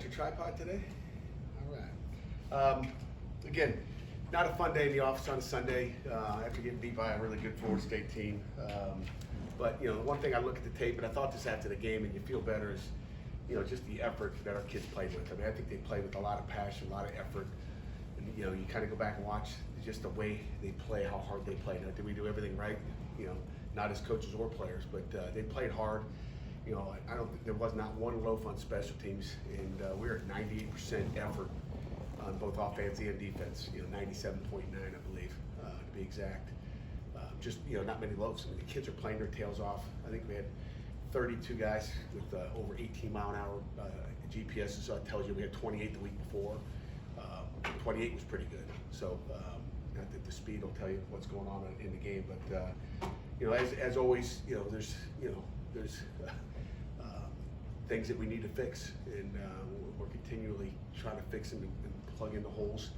your tripod today? All right. Again, not a fun day in the office on a Sunday after getting beat by a really good Florida State team. But you know, one thing I look at the tape, and I thought this after the game, and you feel better, is just the effort that our kids played with. I mean, I think they played with a lot of passion, a lot of effort. And you kind of go back and watch just the way they play, how hard they play. Now, did we do everything right? Not as coaches or players, but they played hard. I don't think there was not one loaf on special teams, and we were at 98% effort on both offense and defense. 97.9, I believe, to be exact. Just not many loaves. I mean, the kids are playing their tails off. I think we had 32 guys with over 18-mile-an-hour GPSs, so it tells you we had 28 the week before. 28 was pretty good. So not that the speed will tell you what's going on in the game, but as always, there's things that we need to fix, and we're continually trying to fix them and plug in the holes.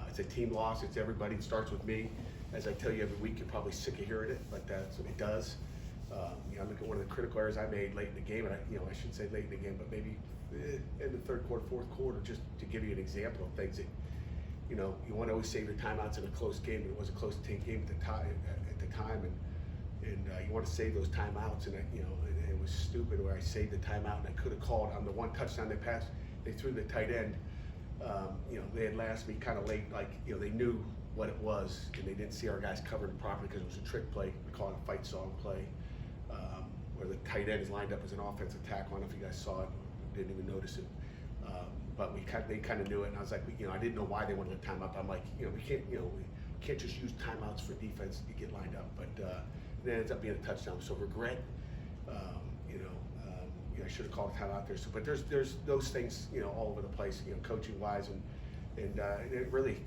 It's a team loss. It's everybody. It starts with me. As I tell you every week, you're probably sick of hearing it, but that's what it does. I look at one of the critical errors I made late in the game, and I shouldn't say late in the game, but maybe in the third quarter, fourth quarter, just to give you an example of things that you want to always save your timeouts in a close game. It was a close game at the time, and you want to save those timeouts, and it was stupid where I saved the timeout and I could have called on the one touchdown they passed. They threw the tight end. They had last me kind of late, they knew what it was, and they didn't see our guys covered properly because it was a trick play. We call it a fight song play, where the tight end is lined up as an offensive tackle. I don't know if you guys saw it, didn't even notice it, but they kind of knew it, and I was like, I didn't know why they wanted a timeout. I'm like, we can't just use timeouts for defense to get lined up, but it ends up being a touchdown. So regret, I should have called a timeout there. So, but there's those things, all over the place, coaching wise, and it really,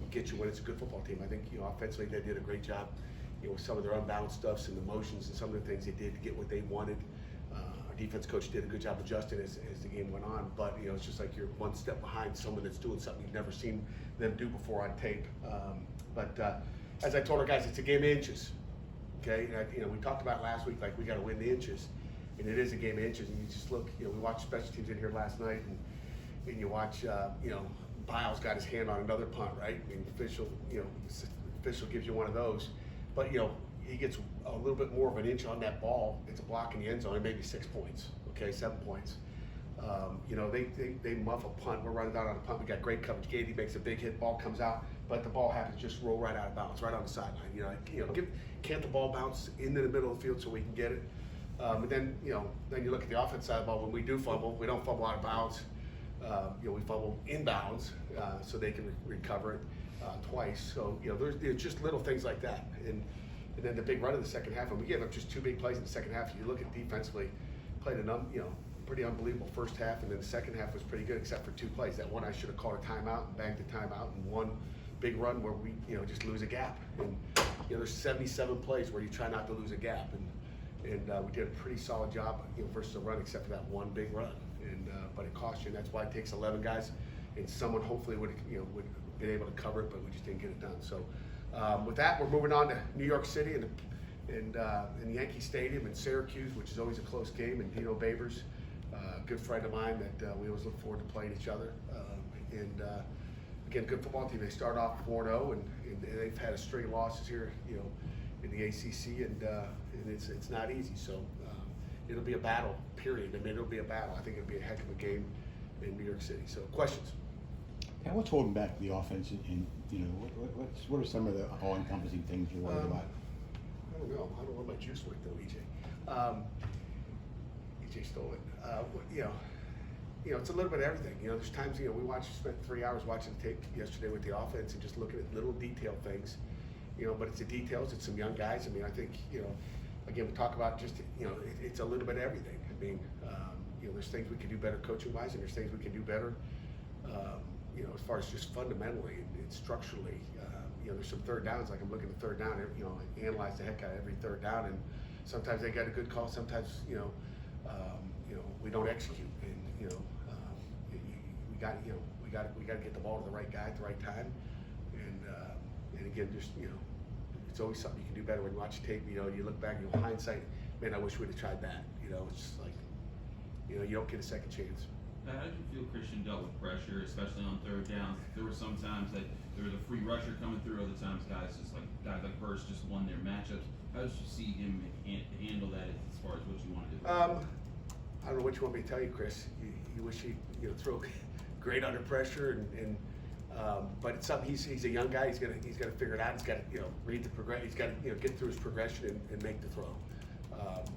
gets you when it's a good football team. I think, offensively they did a great job, with some of their unbalanced stuffs and the motions and some of the things they did to get what they wanted. Our defense coach did a good job adjusting as the game went on, but it's just like you're one step behind someone that's doing something you've never seen them do before on tape. But as I told our guys, it's a game of inches. Okay, and we talked about last week, like we got to win the inches, and it is a game of inches. And you just look, we watched special teams in here last night, and you watch, Biles got his hand on another punt, right? I mean, official gives you one of those, but he gets a little bit more of an inch on that ball. It's a block in the end zone, and maybe 6 points, okay, 7 points. They muff a punt. We're running down on a punt. We got great coverage. Gady makes a big hit. Ball comes out, but the ball happens to just roll right out of bounds, right on the sideline. Can't the ball bounce into the middle of the field so we can get it? But then you look at the offense side of the ball. When we do fumble, we don't fumble out of bounds. We fumble inbounds so they can recover it twice. So there's just little things like that. And then the big run in the second half, and we gave up just 2 big plays in the second half. You look at defensively, played pretty unbelievable first half, and then the second half was pretty good except for 2 plays. That one I should have called a timeout and bagged the timeout, and one big run where we just lose a gap. And there's 77 plays where you try not to lose a gap, and we did a pretty solid job versus the run except for that one big run. And but it cost you, and that's why it takes 11 guys, and someone hopefully would have been able to cover it, but we just didn't get it done. So with that, we're moving on to New York City and in Yankee Stadium in Syracuse, which is always a close game. And Dino Babers, a good friend of mine that we always look forward to playing each other. Again, good football team. They start off 4-0, and they've had a string of losses here, in the ACC, and it's not easy. So it'll be a battle, period. I mean, it'll be a battle. I think it'll be a heck of a game in New York City. So questions? And what's holding back the offense, and what are some of the all-encompassing things you're worried about? I don't know. I don't know where my juice went though, EJ. EJ stole it. It's a little bit of everything. There's times we spent 3 hours watching the tape yesterday with the offense and just looking at little detail things. But it's the details. It's some young guys. I mean, I think again, we talk about just it's a little bit of everything. I mean, there's things we can do better coaching-wise, and there's things we can do better. As far as just fundamentally and structurally, there's some third downs. Like I'm looking at the third down, I analyze the heck out of every third down, and sometimes they got a good call. Sometimes we don't execute, and we got to get the ball to the right guy at the right time, and again, just it's always something you can do better when you watch tape. You look back, hindsight, man, I wish we'd have tried that. It's just like you don't get a second chance. How did you feel Christian dealt with pressure, especially on third downs? There were some times that there was a free rusher coming through, other times guys like Burst just won their matchups. How did you see him handle that as far as what you wanted to do? I don't know what you want me to tell you, Chris. You wish he throw great under pressure, but it's something he's a young guy. He's gonna figure it out. He's got to read the progression. He's got to get through his progression and make the throw.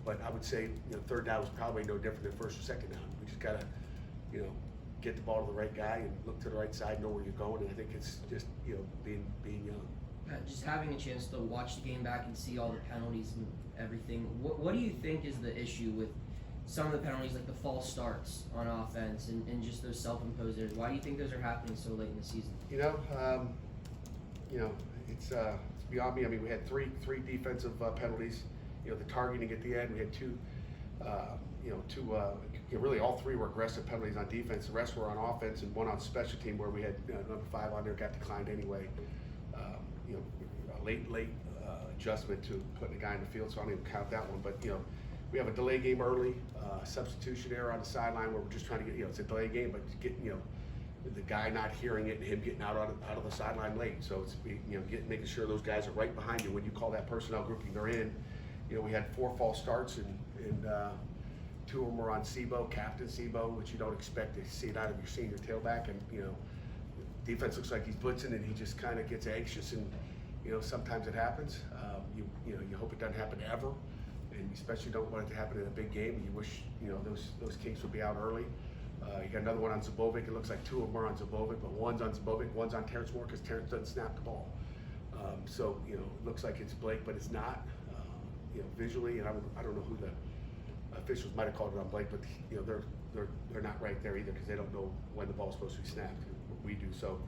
But I would say third down was probably no different than first or second down. We just got to get the ball to the right guy and look to the right side, know where you're going. And I think it's just being young. Just having a chance to watch the game back and see all the penalties and everything. What do you think is the issue with some of the penalties, like the false starts on offense and just those self-imposed errors? Why do you think those are happening so late in the season? It's beyond me. I mean, we had three defensive penalties. The targeting at the end. We had two. Really all three were aggressive penalties on defense. The rest were on offense, and one on special team where we had number 5 on there got declined anyway. A late adjustment to putting a guy in the field, so I don't even count that one. But we have a delay game early, substitution error on the sideline where we're just trying to get it's a delay game, but get the guy not hearing it and him getting out of the sideline late. So it's making sure those guys are right behind you when you call that personnel grouping they're in. We had 4 false starts and 2 of them were on Sebo, Captain Sebo, which you don't expect to see it out of your senior tailback. And defense looks like he's blitzing and he just kind of gets anxious, and sometimes it happens. You hope it doesn't happen ever, and you especially don't want it to happen in a big game. You wish those kinks would be out early. You got another one on Zabovic. It looks like 2 of them are on Zabovic, but one's on Zabovic, one's on Terrence Moore because Terrence doesn't snap the ball. So it looks like it's Blake, but it's not. Visually, and I don't know who the officials might have called it on Blake, but they're not right there either because they don't know when the ball's supposed to be snapped. We do. So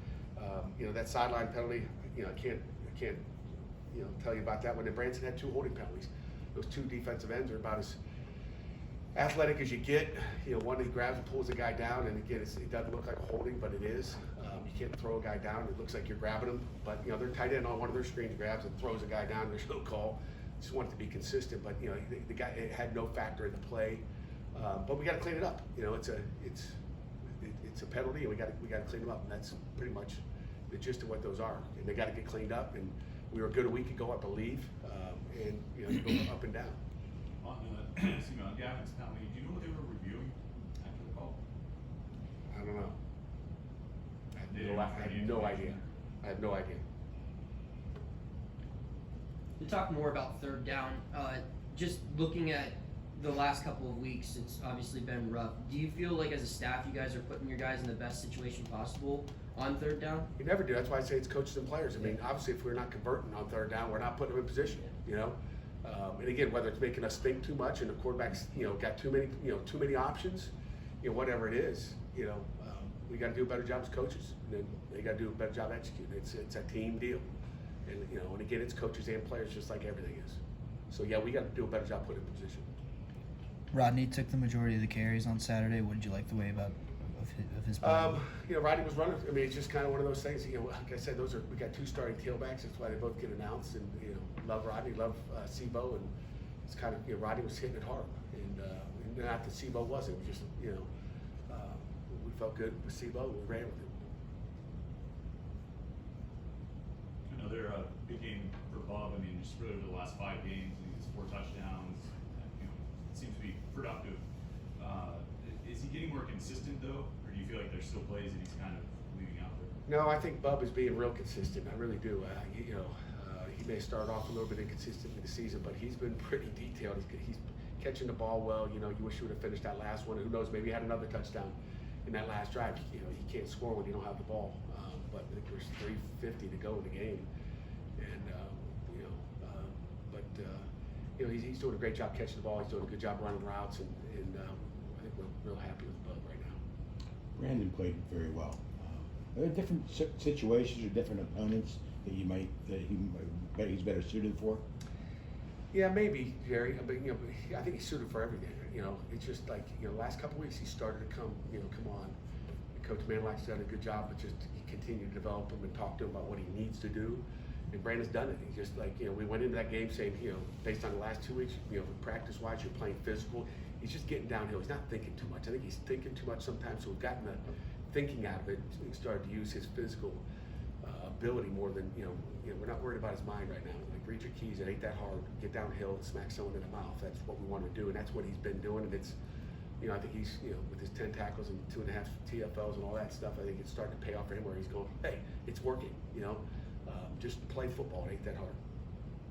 that sideline penalty, I can't tell you about that one. And Branson had 2 holding penalties. Those 2 defensive ends are about as athletic as you get. One that grabs and pulls the guy down, and again, it doesn't look like a holding, but it is. You can't throw a guy down. It looks like you're grabbing him, but their tight end on one of their screens grabs and throws a guy down. There's no call. Just want it to be consistent, but the guy had no factor in the play. But we got to clean it up. It's a penalty, and we got to clean them up, and that's pretty much the gist of what those are. And they got to get cleaned up. And we were good a week ago, I believe, and you go up and down. On Gavin's penalty, do you know what they were reviewing after the call? I don't know. I have no idea. I have no idea. To talk more about third down, just looking at the last couple of weeks, it's obviously been rough. Do you feel like as a staff you guys are putting your guys in the best situation possible on third down? We never do. That's why I say it's coaches and players. I mean, obviously, if we're not converting on third down, we're not putting them in position. And again, whether it's making us think too much and the quarterback's got too many options, whatever it is, we got to do a better job as coaches. And then they got to do a better job executing. It's a team deal. And again, it's coaches and players, just like everything is. So yeah, we got to do a better job putting in position. Rodney took the majority of the carries on Saturday. What did you like the way of his play? Rodney was running. I mean, it's just kind of one of those things. Like I said, we got 2 starting tailbacks. That's why they both get announced. And love Rodney, love Sebo, and it's kind of Rodney was hitting it hard, and not that Sebo wasn't. It was just we felt good with Sebo. We ran with it. Another big game for Bob. I mean, just really over the last 5 games, he gets 4 touchdowns. It seems to be productive. Is he getting more consistent though, or do you feel like there's still plays that he's kind of leaving out there? No, I think Bub is being real consistent. I really do. He may start off a little bit inconsistent in the season, but he's been pretty detailed. He's catching the ball well. You wish he would have finished that last one. Who knows? Maybe he had another touchdown in that last drive. He can't score when you don't have the ball. But I think there's 3:50 to go in the game, and he's doing a great job catching the ball. He's doing a good job running routes, and I think we're real happy with Bub right now. Brandon played very well. Are there different situations or different opponents that he's better suited for? Yeah, maybe, Jerry. But I think he's suited for everything. It's just like last couple of weeks he started to come on. Coach Manlak's done a good job, but just continue to develop him and talk to him about what he needs to do. And Brandon's done it. He's just like we went into that game saying based on the last 2 weeks, practice-wise, you're playing physical. he's just getting downhill. He's not thinking too much. I think he's thinking too much sometimes, so we've gotten the thinking out of it. He started to use his physical ability more than, we're not worried about his mind right now. Like, read your keys, it ain't that hard. Get downhill, smack someone in the mouth. That's what we want to do, and that's what he's been doing. And it's, I think he's, with his 10 tackles and 2.5 TFLs and all that stuff, I think it's starting to pay off for him where he's going, hey, it's working, just play football, it ain't that hard.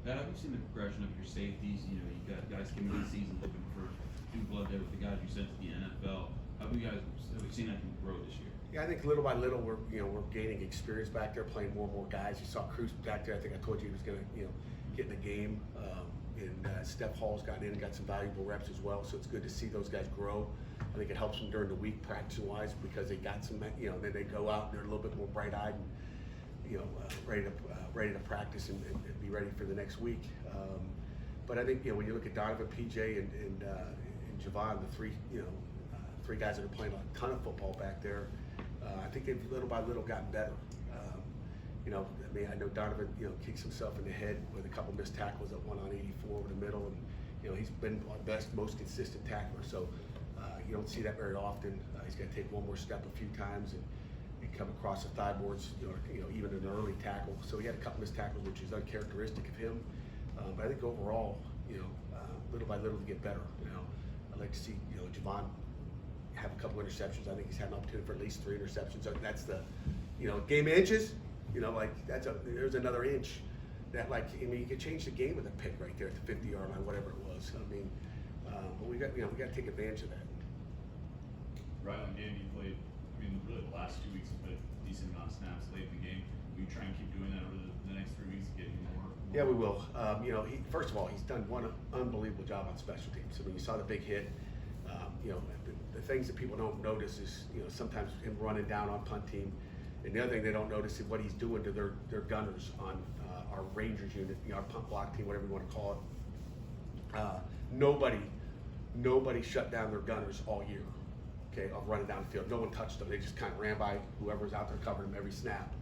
Pat, have you seen the progression of your safeties? You got guys coming in the season looking for new blood there with the guys you sent to the NFL. Have you seen that grow this year? Yeah, I think little by little we're gaining experience back there, playing more and more guys. You saw Cruz back there. I think I told you he was going to get in the game. And Steph Hall's gotten in and got some valuable reps as well. So it's good to see those guys grow. I think it helps them during the week practice-wise because they got some. Then they go out and they're a little bit more bright-eyed and ready to practice and be ready for the next week. But I think when you look at Donovan, PJ, and Javon, the three guys that are playing a ton of football back there. I think they've little by little gotten better. I know Donovan, kicks himself in the head with a couple missed tackles at 1 on 84 over the middle, and he's been our best, most consistent tackler. So you don't see that very often. He's got to take one more step a few times and come across the thigh boards, even in an early tackle. So he had a couple missed tackles, which is uncharacteristic of him. But I think overall, little by little to get better. I'd like to see, Javon have a couple interceptions. I think he's had an opportunity for at least 3 interceptions. So that's the, game of inches. There's another inch. That you could change the game with a pick right there at the 50-yard line, whatever it was. But we got to take advantage of that. Ryland Gandy played. Really the last 2 weeks, he played a decent amount of snaps late in the game. Will you try and keep doing that over the next 3 weeks, getting more? Yeah, we will. First of all, he's done one unbelievable job on special teams. You saw the big hit. The things that people don't notice is, sometimes him running down on punt team. And the other thing they don't notice is what he's doing to their gunners on our Rangers unit, our punt block team, whatever you want to call it. Nobody shut down their gunners all year, okay, of running down the field. No one touched them. They just kind of ran by whoever's out there covering them every snap.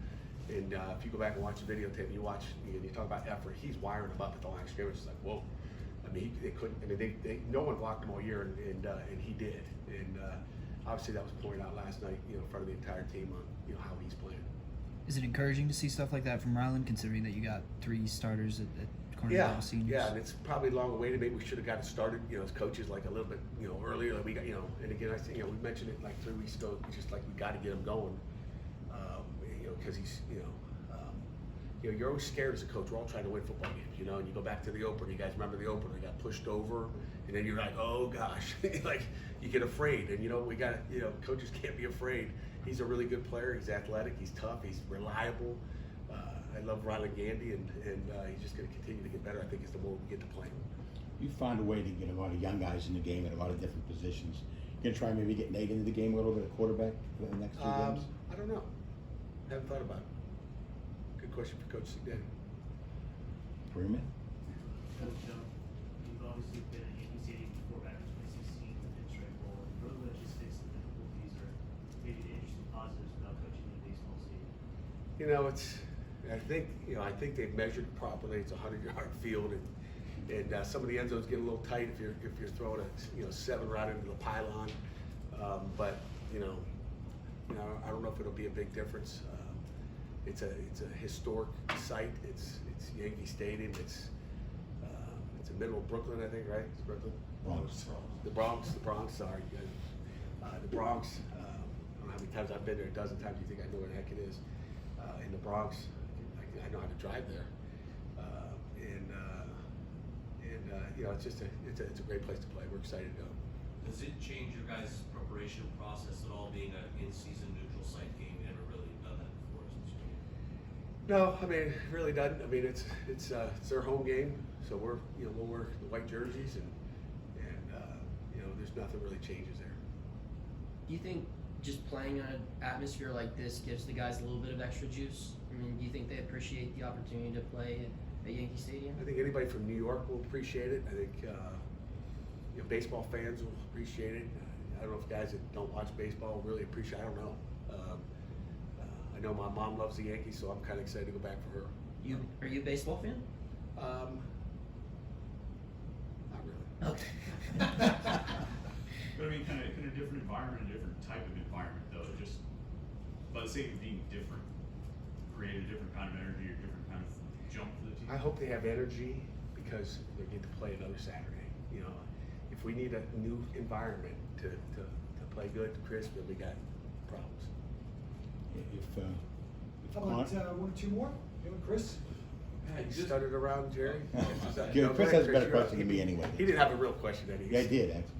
And if you go back and watch the videotape, and you talk about effort, he's wiring them up at the line of scrimmage. It's like, whoa. They couldn't. No one blocked him all year, and he did. And obviously that was pointed out last night, in front of the entire team on, how he's playing. Is it encouraging to see stuff like that from Ryland, considering that you got 3 starters at cornerback seniors? Yeah, and it's probably long awaited. Maybe we should have got it started, as coaches, like a little bit, earlier. We got, and again, I think, we mentioned it like 3 weeks ago. It's just like we got to get him going, because he's, you're always scared as a coach. We're all trying to win football games, and you go back to the opener. You guys remember the opener? He got pushed over, and then you're like, oh gosh, you get afraid. And we got, coaches can't be afraid. He's a really good player. He's athletic. He's tough. He's reliable. I love Ryland Gandy, and he's just going to continue to get better. I think as the more we get to play him. You find a way to get a lot of young guys in the game at a lot of different positions. You gonna try and maybe get Nate into the game a little bit at quarterback for the next 2 games? I don't know. Haven't thought about it. Good question for Coach Sigday. Freeman? Coach, you've obviously been at Yankee Stadium before back in 2016 with Pinstripe Bowl. What are the logistics and difficulties or maybe the interesting positives about coaching in a baseball stadium? I think they've measured properly. It's a 100-yard field, and some of the end zones get a little tight if you're throwing a 7 right into the pylon. But I don't know if it'll be a big difference. It's a historic site. It's Yankee Stadium. It's in the middle of Brooklyn, I think, right? It's Brooklyn. Bronx. The Bronx. Sorry, the Bronx. I don't know how many times I've been there. A dozen times. You think I know where the heck it is? In the Bronx, I know how to drive there. It's a great place to play. We're excited to go. Does it change your guys' preparation process at all, being an in-season neutral site game? You never really done that before since you came. No, it really doesn't. It's their home game, so we'll wear the white jerseys, and there's nothing really changes there. Do you think just playing in an atmosphere like this gives the guys a little bit of extra juice? Do you think they appreciate the opportunity to play at Yankee Stadium? I think anybody from New York will appreciate it. I think baseball fans will appreciate it. I don't know if guys that don't watch baseball really appreciate it. I don't know. I know my mom loves the Yankees, so I'm kind of excited to go back for her. Are you a baseball fan? Not really. Okay. But I mean, kind of different environment, a different type of environment, though. Just by the sake of being different, create a different kind of energy or different kind of jump for the team. I hope they have energy because they get to play another Saturday. You know, if we need a new environment to play good, Chris, then we got problems. How about one or two more? You and Chris? Pat, You just- stuttered around, Jerry? Yeah, Chris has a better question than me anyway. He didn't have a real question, did he? Yeah, I did, actually.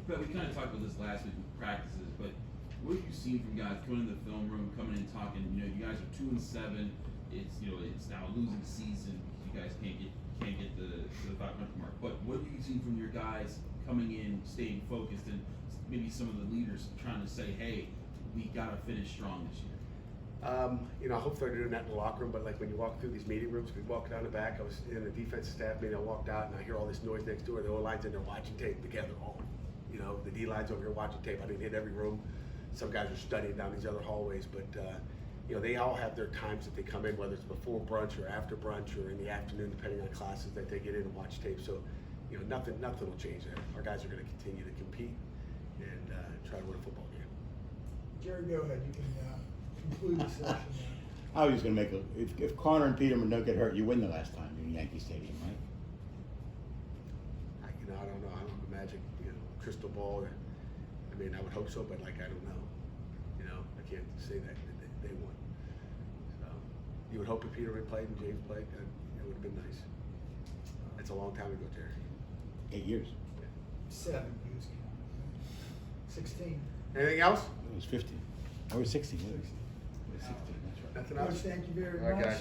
But we kind of talked about this last week with practices, but what have you seen from guys coming in the film room, coming in talking, you know, you guys are 2-7, it's, you know, it's now a losing season, you guys can't get to the 500 mark, but what have you seen from your guys coming in, staying focused, and maybe some of the leaders trying to say, hey, we gotta finish strong this year? You know, I hope they're doing that in the locker room, but like when you walk through these meeting rooms, we walk down the back, I was in the defensive staff meeting, I walked out and I hear all this noise next door, the O-line's in there watching tape together, all, you know, the D-line's over here watching tape, I didn't hit every room, some guys are studying down these other hallways, but, you know, they all have their times that they come in, whether it's before brunch or after brunch or in the afternoon, depending on classes that they get in and watch tape, so, you know, nothing will change there. Our guys are gonna continue to compete and, try to win a football game. Jerry, go ahead. You can conclude the session now. I was just gonna make if Connor and Peterman don't get hurt, you win the last time in Yankee Stadium, right? You know, I don't know. I don't have a magic, you know, crystal ball. I mean, I would hope so, but like, I don't know. You know, I can't say that they won. So, you would hope if Peterman played and James played, it would have been nice. That's a long time ago, Jerry. 8 years. 7 years. 16. Anything else? It was 15. Or 16. It was 16, that's right. Nothing Coach, else? thank you very All right, much. guys.